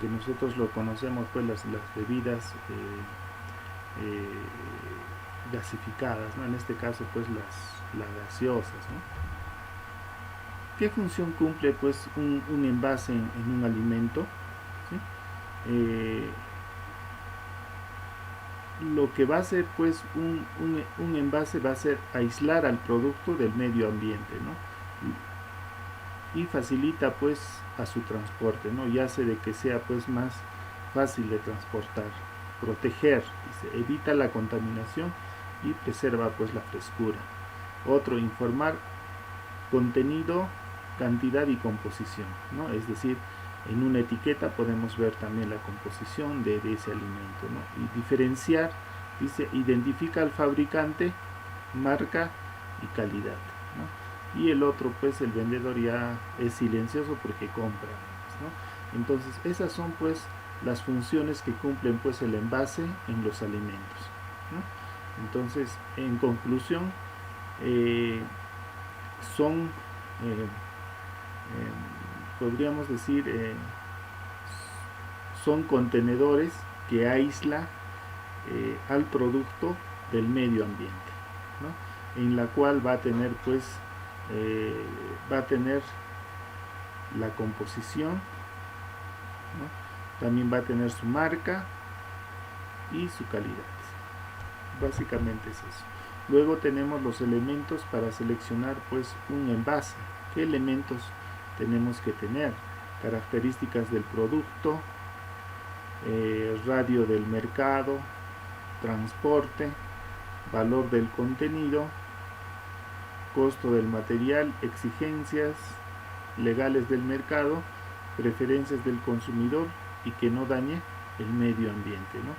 que nosotros lo conocemos, pues las bebidas gasificadas, ¿no? En este caso pues las gaseosas, ¿no? ¿Qué función cumple pues un envase en un alimento? ¿Sí? Eh, lo que va a hacer pues un envase va a ser aislar al producto del medio ambiente, ¿no? Y facilita pues a su transporte, ¿no? Y hace de que sea pues más fácil de transportar. Proteger, dice, evita la contaminación y preserva pues la frescura. Otro, informar contenido, cantidad y composición, ¿no? Es decir, en una etiqueta podemos ver también la composición de ese alimento, ¿no? Y diferenciar, dice, identifica al fabricante, marca y calidad, ¿no? Y el otro, pues el vendedor ya es silencioso porque compra, ¿no? Entonces esas son pues las funciones que cumplen pues el envase en los alimentos, ¿no? Entonces, en conclusión, eh, son, podríamos decir, son contenedores que aísla al producto del medio ambiente, ¿no? En la cual va a tener pues va a tener la composición, ¿no? También va a tener su marca y su calidad. Básicamente es eso. Luego tenemos los elementos para seleccionar pues un envase. ¿Qué elementos tenemos que tener? Características del producto, radio del mercado, transporte, valor del contenido, costo del material, exigencias legales del mercado, preferencias del consumidor y que no dañe el medio ambiente, ¿no?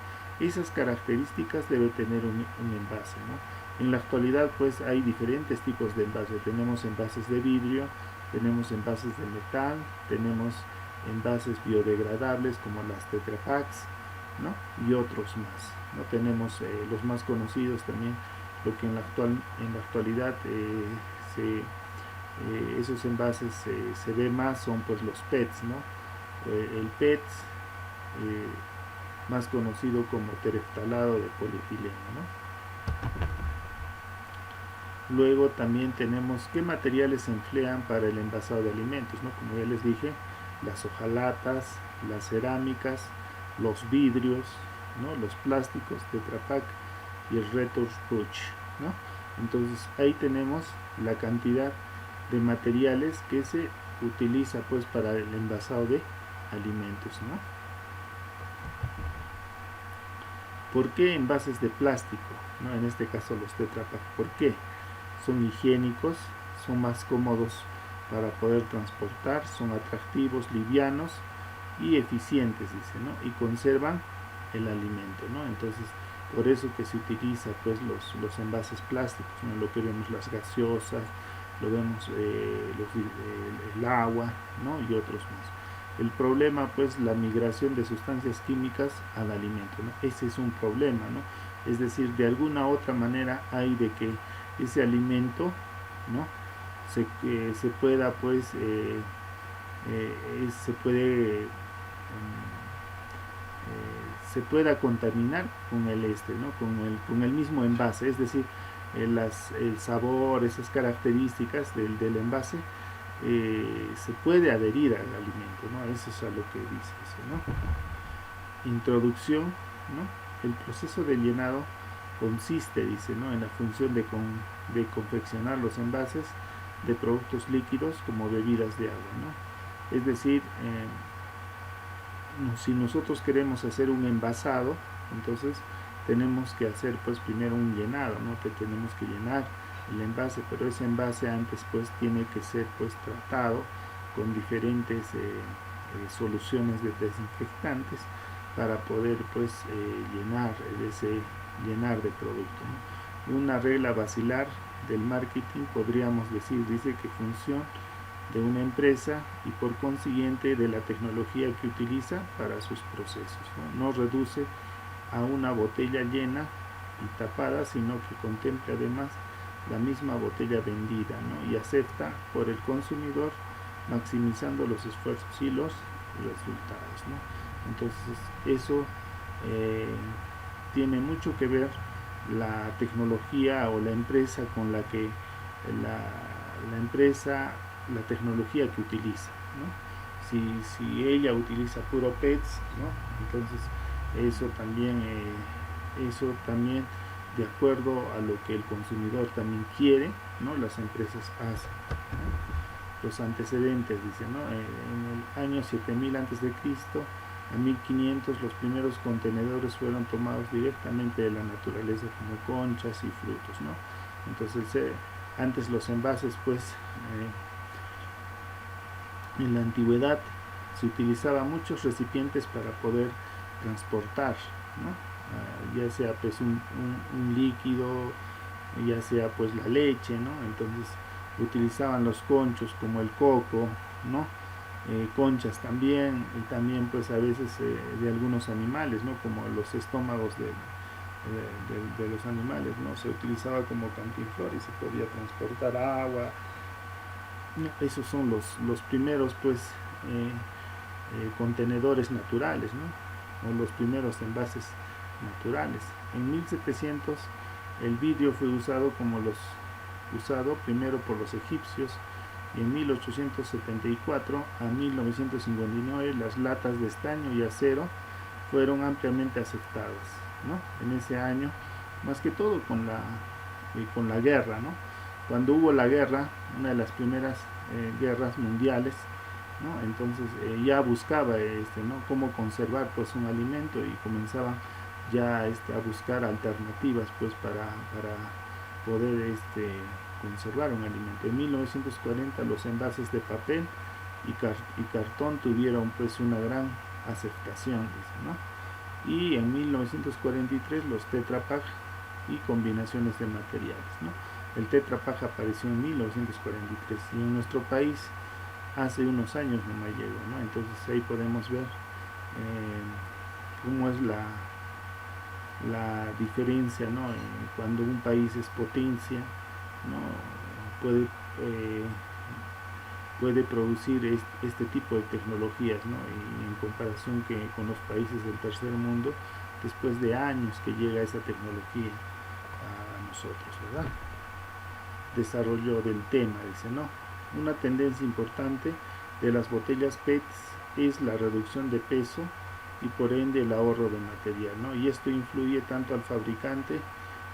Esas características debe tener un envase, ¿no? En la actualidad pues hay diferentes tipos de envases. Tenemos envases de vidrio, tenemos envases de metal, tenemos envases biodegradables como las Tetra Paks, ¿no? Y otros más, ¿no? Tenemos los más conocidos también, lo que en la actualidad esos envases se ve más son pues los PETs, ¿no? El PET, más conocido como tereftalado de polietileno, ¿no? Luego también tenemos qué materiales se emplean para el envasado de alimentos, ¿no? Como ya les dije, las hojalatas, las cerámicas, los vidrios, ¿no? Los plásticos, Tetra Pak y el retrosputch, ¿no? Entonces ahí tenemos la cantidad de materiales que se utiliza pues para el envasado de alimentos, ¿no? ¿Por qué envases de plástico? ¿No? En este caso los Tetra Pak. ¿Por qué? Son higiénicos, son más cómodos para poder transportar, son atractivos, livianos y eficientes, dice, ¿no? Y conservan el alimento, ¿no? Entonces, por eso que se utiliza pues los envases plásticos, ¿no? Lo que vemos las gaseosas, lo vemos el agua, ¿no? Y otros más. El problema pues la migración de sustancias químicas al alimento, ¿no? Ese es un problema, ¿no? Es decir, de alguna u otra manera hay de que ese alimento, ¿no? Se pueda pues se puede se pueda contaminar con el ¿no? Con el mismo envase, es decir, el sabor, esas características del envase se puede adherir al alimento, ¿no? Eso es a lo que dice eso, ¿no? Introducción, ¿no? El proceso de llenado consiste, dice, ¿no? En la función de confeccionar los envases de productos líquidos como bebidas de agua, ¿no? Es decir, si nosotros queremos hacer un envasado, entonces tenemos que hacer pues primero un llenado, ¿no? Que tenemos que llenar el envase, pero ese envase antes pues tiene que ser pues tratado con diferentes soluciones de desinfectantes para poder pues llenar de producto, ¿no? Una regla basilar del marketing podríamos decir, dice que función de una empresa y por consiguiente de la tecnología que utiliza para sus procesos, no reduce a una botella llena y tapada, sino que contempla además la misma botella vendida, ¿no? Y acepta por el consumidor maximizando los esfuerzos y los resultados, ¿no? Entonces eso tiene mucho que ver la tecnología o la empresa con la que la empresa, la tecnología que utiliza, ¿no? Si ella utiliza puro PETs, ¿no? Entonces eso también de acuerdo a lo que el consumidor también quiere, ¿no? Las empresas hacen, ¿no? Los antecedentes, dice, ¿no? En el año 7000 a.C., a 1500 los primeros contenedores fueron tomados directamente de la naturaleza como conchas y frutos, ¿no? Entonces antes los envases, pues en la antigüedad se utilizaban muchos recipientes para poder transportar, ¿no? Ya sea pues un líquido, ya sea pues la leche, ¿no? Entonces utilizaban los conchos como el coco, ¿no? Conchas también, y también pues a veces de algunos animales, ¿no? Como los estómagos de los animales, ¿no? Se utilizaba como cantinflor y se podía transportar agua, ¿no? Esos son los primeros pues contenedores naturales, ¿no? O los primeros envases naturales. En 1700 el vidrio fue usado primero por los egipcios, y en 1874 a 1959 las latas de estaño y acero fueron ampliamente aceptadas, ¿no? En ese año, más que todo con la guerra, ¿no? Cuando hubo la guerra, una de las primeras guerras mundiales, ¿no? Entonces ya buscaba ¿no? cómo conservar pues un alimento, y comenzaba ya a buscar alternativas pues para poder conservar un alimento. En 1940 los envases de papel y cartón tuvieron pues una gran aceptación, dice, ¿no? Y en 1943 los Tetra Pak y combinaciones de materiales, ¿no? El Tetra Pak apareció en 1943 y en nuestro país hace unos años nomás llegó, ¿no? Entonces ahí podemos ver cómo es la diferencia, ¿no? Cuando un país es potencia, ¿no? puede producir este tipo de tecnologías, ¿no? Y en comparación con los países del tercer mundo, después de años que llega esa tecnología a nosotros, ¿verdad? Desarrollo del tema, dice, ¿no? Una tendencia importante de las botellas PET es la reducción de peso y por ende el ahorro de material, ¿no? Y esto influye tanto al fabricante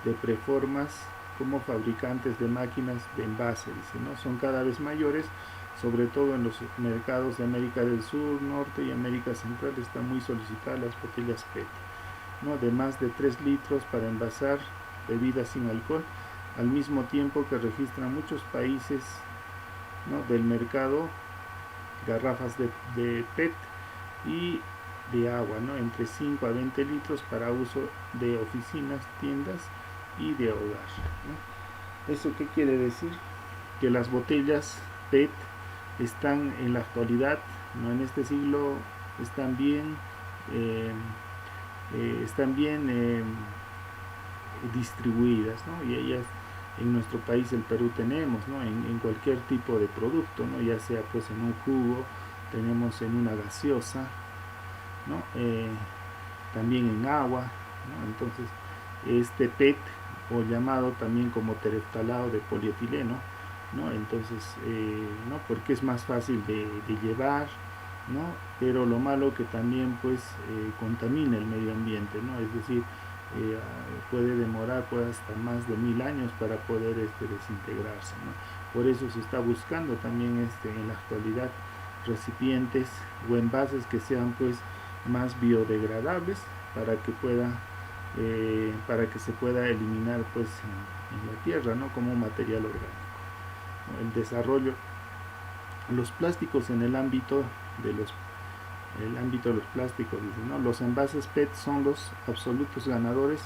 de preformas como fabricantes de máquinas de envase, dice, ¿no? Son cada vez mayores, sobre todo en los mercados de América del Sur, Norte y América Central. Están muy solicitadas las botellas PET, ¿no? De más de 3 litros para envasar bebidas sin alcohol, al mismo tiempo que registran muchos países, ¿no? del mercado garrafas de PET y de agua, ¿no? Entre 5 a 20 litros para uso de oficinas, tiendas y de hogar, ¿no? ¿Eso qué quiere decir? Que las botellas PET están en la actualidad, ¿no? En este siglo están bien distribuidas, ¿no? Y ellas en nuestro país, el Perú, tenemos, ¿no? en cualquier tipo de producto, ¿no? Ya sea pues en un jugo, tenemos en una gaseosa, ¿no? También en agua, ¿no? Entonces este PET, o llamado también como tereftalado de polietileno, ¿no? Entonces ¿no? Porque es más fácil de llevar, ¿no? Pero lo malo que también pues contamina el medio ambiente, ¿no? Es decir, puede demorar pues hasta más de 1000 años para poder desintegrarse, ¿no? Por eso se está buscando también en la actualidad recipientes o envases que sean pues más biodegradables para que se pueda eliminar pues en la tierra, ¿no? Como un material orgánico, ¿no? El desarrollo, los plásticos en el ámbito de los plásticos, dicen, ¿no? Los envases PET son los absolutos ganadores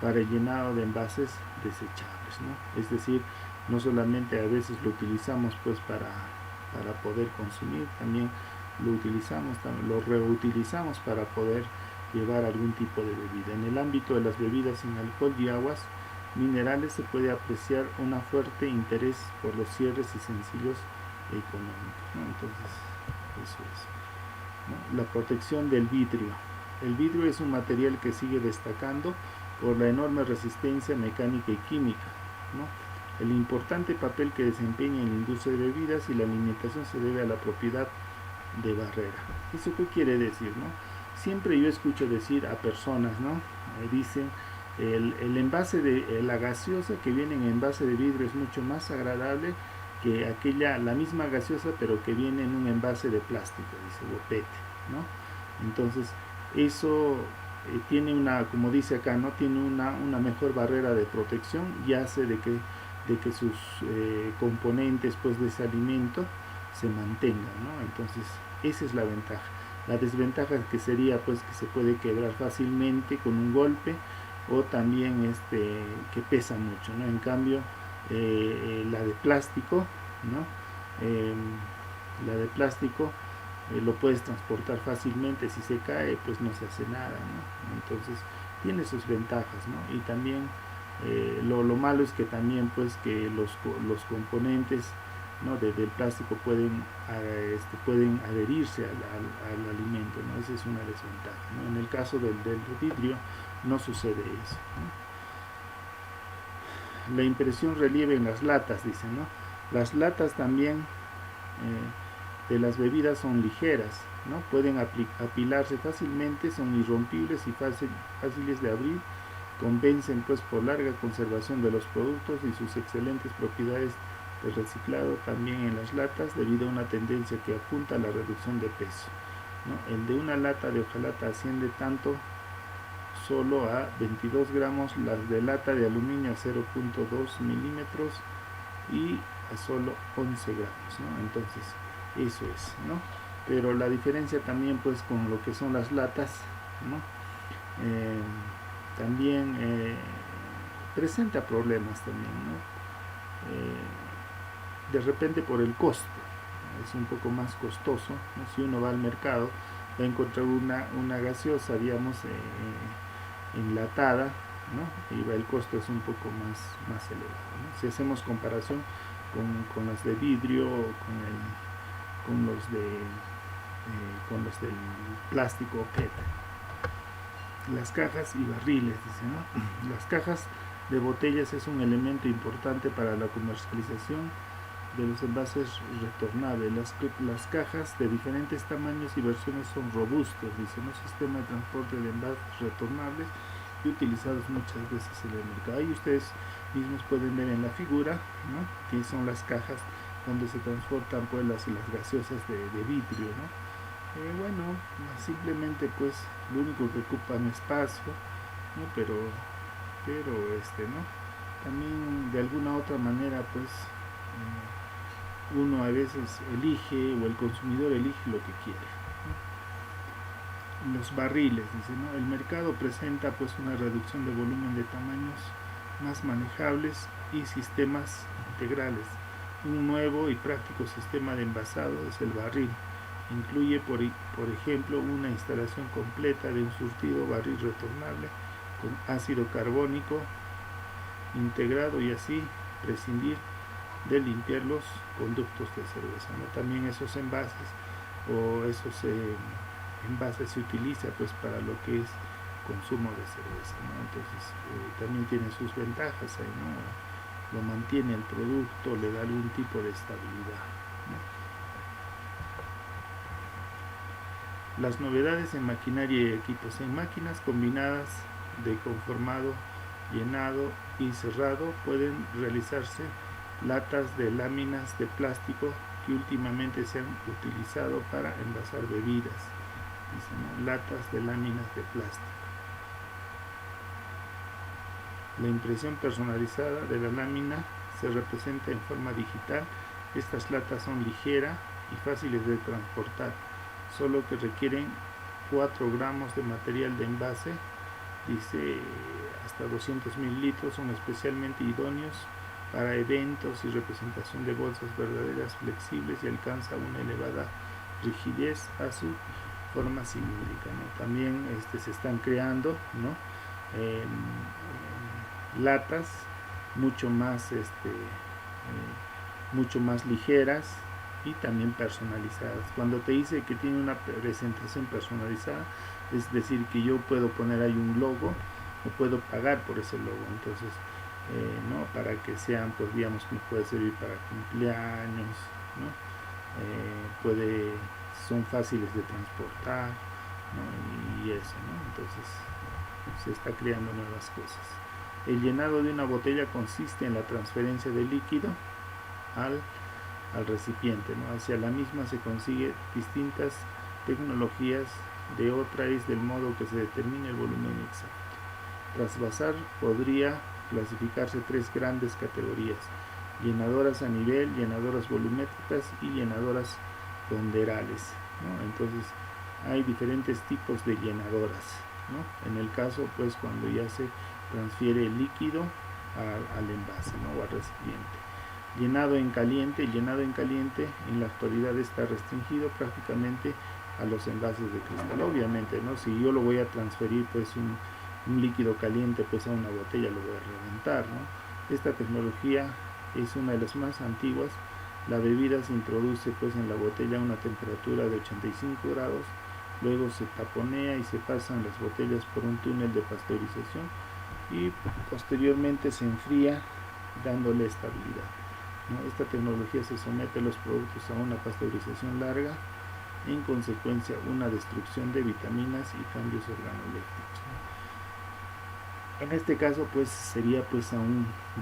para el llenado de envases desechables, ¿no? Es decir, no solamente a veces lo utilizamos pues para poder consumir, también lo reutilizamos para poder llevar algún tipo de bebida. En el ámbito de las bebidas sin alcohol y aguas minerales se puede apreciar un fuerte interés por los cierres y sencillos económicos, ¿no? Entonces, eso es. ¿no? La protección del vidrio. El vidrio es un material que sigue destacando por la enorme resistencia mecánica y química, ¿no? El importante papel que desempeña en la industria de bebidas y la alimentación se debe a la propiedad de barrera. ¿Eso qué quiere decir, no? Siempre yo escucho decir a personas, ¿no? Dicen, el envase de la gaseosa que viene en envase de vidrio es mucho más agradable que aquella, la misma gaseosa, pero que viene en un envase de plástico, dice, o PET, ¿no? Entonces, eso tiene una, como dice acá, ¿no? Tiene una mejor barrera de protección y hace de que sus componentes, pues, de ese alimento se mantengan, ¿no? Entonces, esa es la ventaja. La desventaja que sería, pues, que se puede quebrar fácilmente con un golpe, o también que pesa mucho, ¿no? En cambio, la de plástico, ¿no? Eh, la de plástico lo puedes transportar fácilmente. Si se cae, pues no se hace nada, ¿no? Entonces tiene sus ventajas, ¿no? Y también lo malo es que también, pues, que los componentes, ¿no? del plástico pueden adherirse al alimento, ¿no? Esa es una desventaja, ¿no? En el caso del vidrio no sucede eso, ¿no? La impresión relieve en las latas, dice, ¿no? Las latas también de las bebidas son ligeras, ¿no? Pueden apilarse fácilmente, son irrompibles y fáciles de abrir, convencen, pues, por larga conservación de los productos y sus excelentes propiedades de reciclado también en las latas, debido a una tendencia que apunta a la reducción de peso, ¿no? El de una lata de hojalata asciende tanto solo a 22 gramos, las de lata de aluminio a 0.2 milímetros y a solo 11 gramos, ¿no? Entonces, eso es, ¿no? Pero la diferencia también, pues, con lo que son las latas, ¿no? También presenta problemas también, ¿no? De repente por el costo, es un poco más costoso, ¿no? Si uno va al mercado va a encontrar una gaseosa, digamos, enlatada, ¿no? Y el costo es un poco más elevado, ¿no? Si hacemos comparación con las de vidrio, con los del plástico PET. Las cajas y barriles, dice, ¿no? Las cajas de botellas es un elemento importante para la comercialización de los envases retornables. Las cajas de diferentes tamaños y versiones son robustos, dice, ¿no? Sistema de transporte de envases retornables y utilizados muchas veces en el mercado. Ahí ustedes mismos pueden ver en la figura, ¿no? Que son las cajas donde se transportan, pues, las gaseosas de vidrio, ¿no? Bueno, simplemente, pues, lo único que ocupan espacio, ¿no? Pero ¿no? También de alguna otra manera, pues, uno a veces elige, o el consumidor elige lo que quiere, ¿no? Los barriles, dice, ¿no? El mercado presenta, pues, una reducción de volumen de tamaños más manejables y sistemas integrales. Un nuevo y práctico sistema de envasado es el barril. Incluye, por ejemplo, una instalación completa de un surtido barril retornable con ácido carbónico integrado, y así prescindir de limpiar los conductos de cerveza, ¿no? También esos envases envases se utiliza, pues, para lo que es consumo de cerveza, ¿no? Entonces también tiene sus ventajas ahí, ¿no? Lo mantiene el producto, le da algún tipo de estabilidad, ¿no? Las novedades en maquinaria y equipos. En máquinas combinadas de conformado, llenado y cerrado pueden realizarse latas de láminas de plástico que últimamente se han utilizado para envasar bebidas. Dicen, ¿no? Latas de láminas de plástico. La impresión personalizada de la lámina se representa en forma digital. Estas latas son ligeras y fáciles de transportar, solo que requieren 4 gramos de material de envase, dice, hasta 200 mililitros, son especialmente idóneos para eventos y representación de bolsas verdaderas, flexibles, y alcanza una elevada rigidez a su forma cilíndrica, ¿no? También se están creando, ¿no? Latas mucho más ligeras, y también personalizadas. Cuando te dice que tiene una presentación personalizada, es decir, que yo puedo poner ahí un logo o puedo pagar por ese logo. Entonces, ¿no? Para que sean, pues digamos, que puede servir para cumpleaños, ¿no? Son fáciles de transportar, ¿no? Y eso, ¿no? Entonces se está creando nuevas cosas. El llenado de una botella consiste en la transferencia de líquido al recipiente, ¿no? Hacia la misma se consigue distintas tecnologías. De otra es del modo que se determina el volumen exacto. Trasvasar podría clasificarse tres grandes categorías: llenadoras a nivel, llenadoras volumétricas y llenadoras ponderales, ¿no? Entonces hay diferentes tipos de llenadoras, ¿no? En el caso, pues, cuando ya se transfiere el líquido al envase, ¿no? O al recipiente. Llenado en caliente. El llenado en caliente en la actualidad está restringido prácticamente a los envases de cristal. Obviamente, ¿no? Si yo lo voy a transferir, pues, un líquido caliente, pues, a una botella, lo voy a reventar, ¿no? Esta tecnología es una de las más antiguas. La bebida se introduce, pues, en la botella a una temperatura de 85 grados, luego se taponea y se pasan las botellas por un túnel de pasteurización y posteriormente se enfría dándole estabilidad, ¿no? Esta tecnología se somete a los productos a una pasteurización larga, en consecuencia una destrucción de vitaminas y cambios organolépticos, ¿no? En este caso, pues, sería, pues,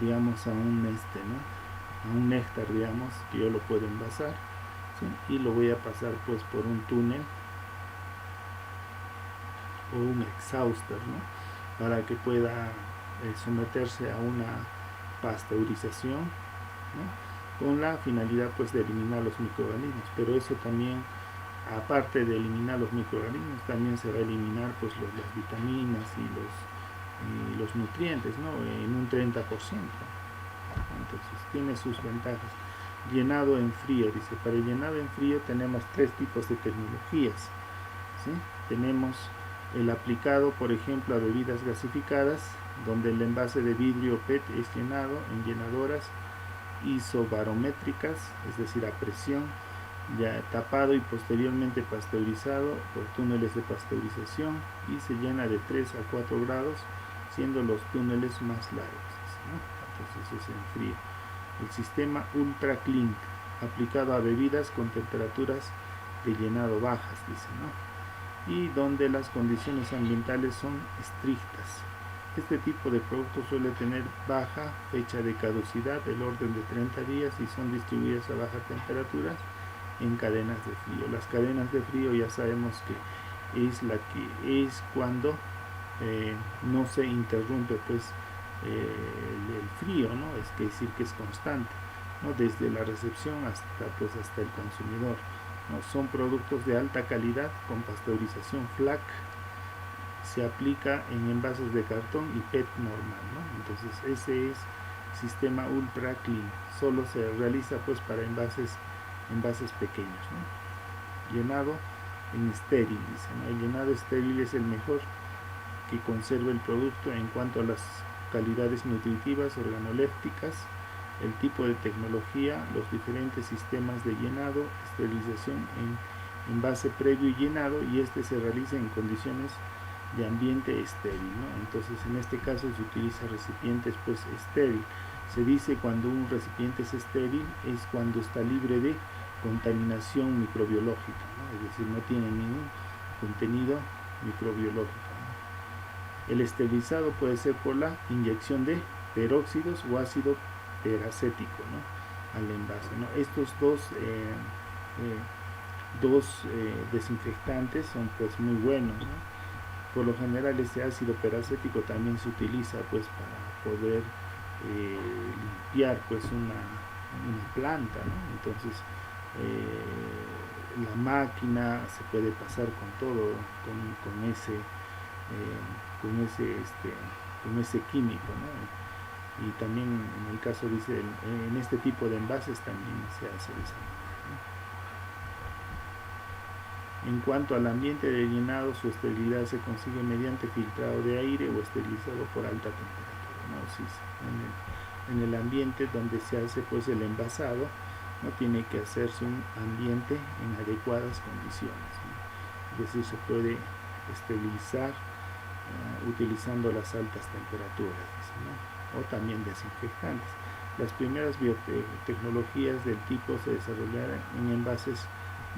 digamos, ¿no? A un néctar, digamos, que yo lo puedo envasar, ¿sí? Y lo voy a pasar, pues, por un túnel o un exhauster, ¿no? Para que pueda someterse a una pasteurización, ¿no? Con la finalidad, pues, de eliminar los microorganismos. Pero eso también, aparte de eliminar los microorganismos, también se va a eliminar, pues, las vitaminas y los nutrientes, ¿no? En un 30%. Entonces tiene sus ventajas. Llenado en frío, dice. Para el llenado en frío tenemos tres tipos de tecnologías, ¿sí? Tenemos el aplicado, por ejemplo, a bebidas gasificadas, donde el envase de vidrio PET es llenado en llenadoras isobarométricas, es decir, a presión, ya tapado y posteriormente pasteurizado por túneles de pasteurización, y se llena de 3 a 4 grados, siendo los túneles más largos, ¿no? Entonces es en frío. El sistema Ultra Clean, aplicado a bebidas con temperaturas de llenado bajas, dice, ¿no? Y donde las condiciones ambientales son estrictas. Este tipo de productos suele tener baja fecha de caducidad, del orden de 30 días, y son distribuidas a baja temperatura en cadenas de frío. Las cadenas de frío ya sabemos que es cuando no se interrumpe, pues, el frío, ¿no? Es decir, que es constante, ¿no? Desde la recepción hasta el consumidor, ¿no? Son productos de alta calidad con pasteurización FLAC. Se aplica en envases de cartón y PET normal, ¿no? Entonces ese es sistema Ultra Clean. Solo se realiza, pues, para envases pequeños, ¿no? Llenado en estéril, dice, ¿no? El llenado estéril es el mejor, que conserva el producto en cuanto a las calidades nutritivas, organolépticas, el tipo de tecnología, los diferentes sistemas de llenado, esterilización en envase previo y llenado, y este se realiza en condiciones de ambiente estéril, ¿no? Entonces en este caso se utiliza recipientes, pues, estéril. Se dice cuando un recipiente es estéril es cuando está libre de contaminación microbiológica, ¿no? Es decir, no tiene ningún contenido microbiológico, ¿no? El esterilizado puede ser por la inyección de peróxidos o ácido peracético, ¿no? Al envase, ¿no? Estos dos desinfectantes son, pues, muy buenos, ¿no? Por lo general este ácido peracético también se utiliza, pues, para poder limpiar, pues, una planta, ¿no? Entonces la máquina se puede pasar con todo, con ese químico, ¿no? Y también en el caso, dice, en este tipo de envases también se hace de esa manera, ¿no? En cuanto al ambiente de llenado, su esterilidad se consigue mediante filtrado de aire o esterilizado por alta temperatura, ¿no? Sí, en el ambiente donde se hace, pues, el envasado, no tiene que hacerse un ambiente en adecuadas condiciones, ¿no? Es decir, se puede esterilizar utilizando las altas temperaturas, ¿no? O también desinfectantes. Las primeras biotecnologías del tipo se desarrollaron en envases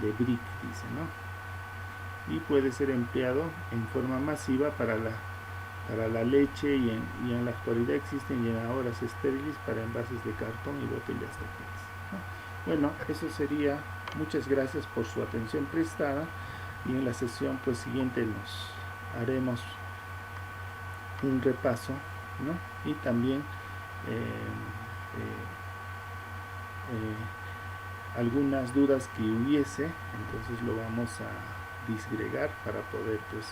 de brick, dice, ¿no? Y puede ser empleado en forma masiva para la leche y en la actualidad existen llenadoras estériles para envases de cartón y botellas de PET, ¿no? Bueno, eso sería. Muchas gracias por su atención prestada, y en la sesión pues siguiente nos haremos un repaso, ¿no? Y también algunas dudas que hubiese, entonces lo vamos a disgregar para poder pues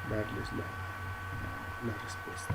darles la respuesta.